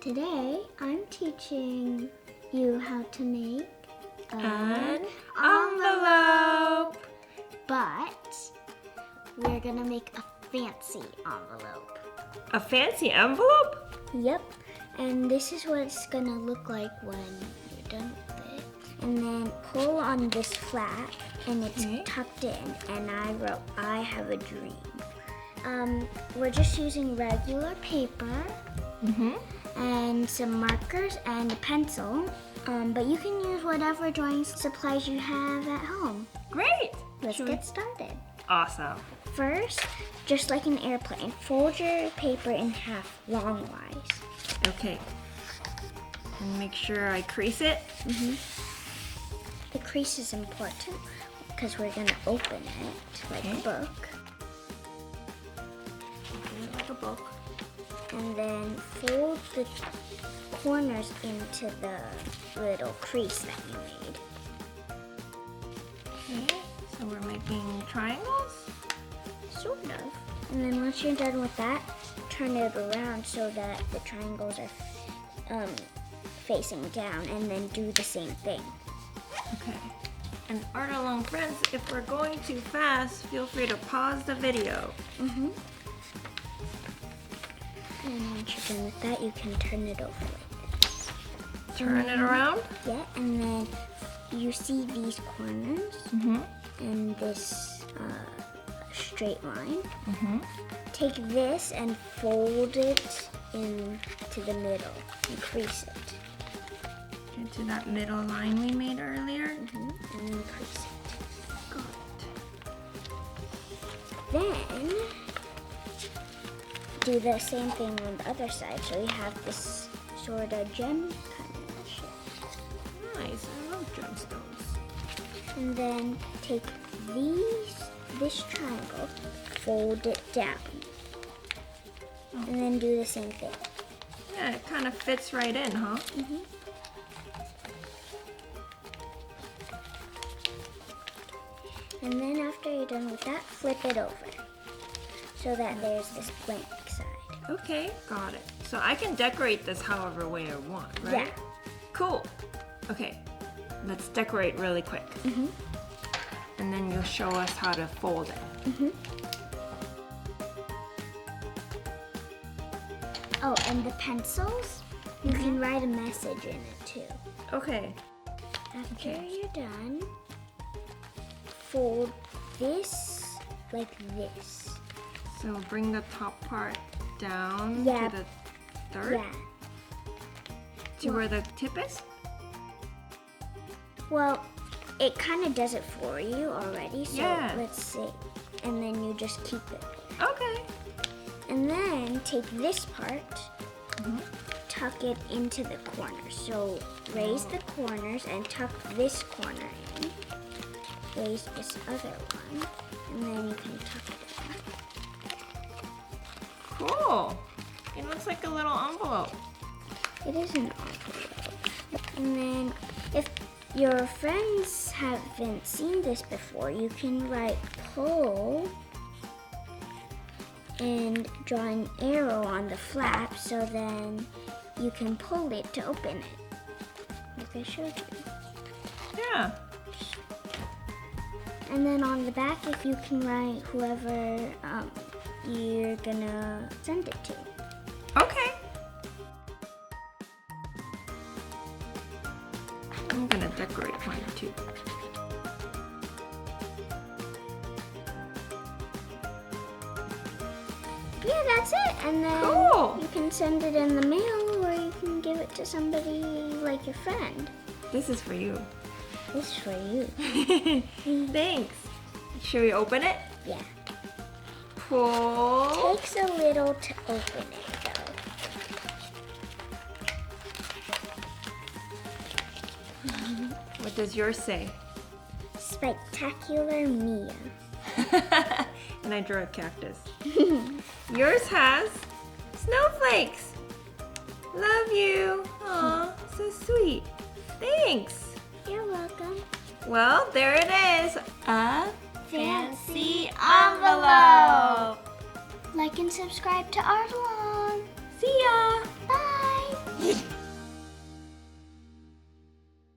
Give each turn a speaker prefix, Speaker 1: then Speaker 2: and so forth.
Speaker 1: Today, I'm teaching you how to make
Speaker 2: An envelope.
Speaker 1: But we're gonna make a fancy envelope.
Speaker 2: A fancy envelope?
Speaker 1: Yep, and this is what it's gonna look like when you're done with it. And then pull on this flap, and it's tucked in, and I wrote, I have a dream. We're just using regular paper and some markers and a pencil, but you can use whatever drawing supplies you have at home.
Speaker 2: Great!
Speaker 1: Let's get started.
Speaker 2: Awesome.
Speaker 1: First, just like an airplane, fold your paper in half longwise.
Speaker 2: Okay. And make sure I crease it.
Speaker 1: The crease is important because we're gonna open it like a book.
Speaker 2: Like a book.
Speaker 1: And then fold the corners into the little crease that you made.
Speaker 2: Okay. So we're making triangles?
Speaker 1: Sort of. And then once you're done with that, turn it around so that the triangles are facing down, and then do the same thing.
Speaker 2: Okay. And art along friends, if we're going too fast, feel free to pause the video.
Speaker 1: And once you're done with that, you can turn it over like this.
Speaker 2: Turn it around.
Speaker 1: Yeah, and then you see these corners and this straight line. Take this and fold it into the middle and crease it.
Speaker 2: Into that middle line we made earlier.
Speaker 1: And then crease it.
Speaker 2: Got it.
Speaker 1: Then do the same thing on the other side, so you have this sort of gem kind of shape.
Speaker 2: Nice. I love gemstones.
Speaker 1: And then take this triangle, fold it down, and then do the same thing.
Speaker 2: Yeah, it kind of fits right in, huh?
Speaker 1: And then after you're done with that, flip it over so that there's this blank side.
Speaker 2: Okay, got it. So I can decorate this however way I want, right?
Speaker 1: Yeah.
Speaker 2: Cool. Okay, let's decorate really quick. And then you'll show us how to fold it.
Speaker 1: Oh, and the pencils, you can write a message in it too.
Speaker 2: Okay.
Speaker 1: After you're done, fold this like this.
Speaker 2: So bring the top part down
Speaker 1: Yeah.
Speaker 2: to the third?
Speaker 1: Yeah.
Speaker 2: To where the tip is?
Speaker 1: Well, it kind of does it for you already, so let's see. And then you just keep it.
Speaker 2: Okay.
Speaker 1: And then take this part, tuck it into the corners. So raise the corners and tuck this corner in. Raise this other one, and then you can tuck it in.
Speaker 2: Cool. It looks like a little envelope.
Speaker 1: It is an envelope. And then if your friends haven't seen this before, you can write pull and draw an arrow on the flap, so then you can pull it to open it, like I showed you.
Speaker 2: Yeah.
Speaker 1: And then on the back, if you can write whoever you're gonna send it to.
Speaker 2: Okay. I'm gonna decorate mine too.
Speaker 1: Yeah, that's it. And then
Speaker 2: Cool.
Speaker 1: you can send it in the mail, or you can give it to somebody like your friend.
Speaker 2: This is for you.
Speaker 1: This is for you.
Speaker 2: Thanks. Should we open it?
Speaker 1: Yeah.
Speaker 2: Pull.
Speaker 1: Takes a little to open it, though.
Speaker 2: What does yours say?
Speaker 1: Spectacular Mia.
Speaker 2: And I drew a cactus. Yours has snowflakes. Love you. Aw, so sweet. Thanks.
Speaker 1: You're welcome.
Speaker 2: Well, there it is. A
Speaker 1: Fancy
Speaker 2: envelope.
Speaker 1: Like and subscribe to Art Along.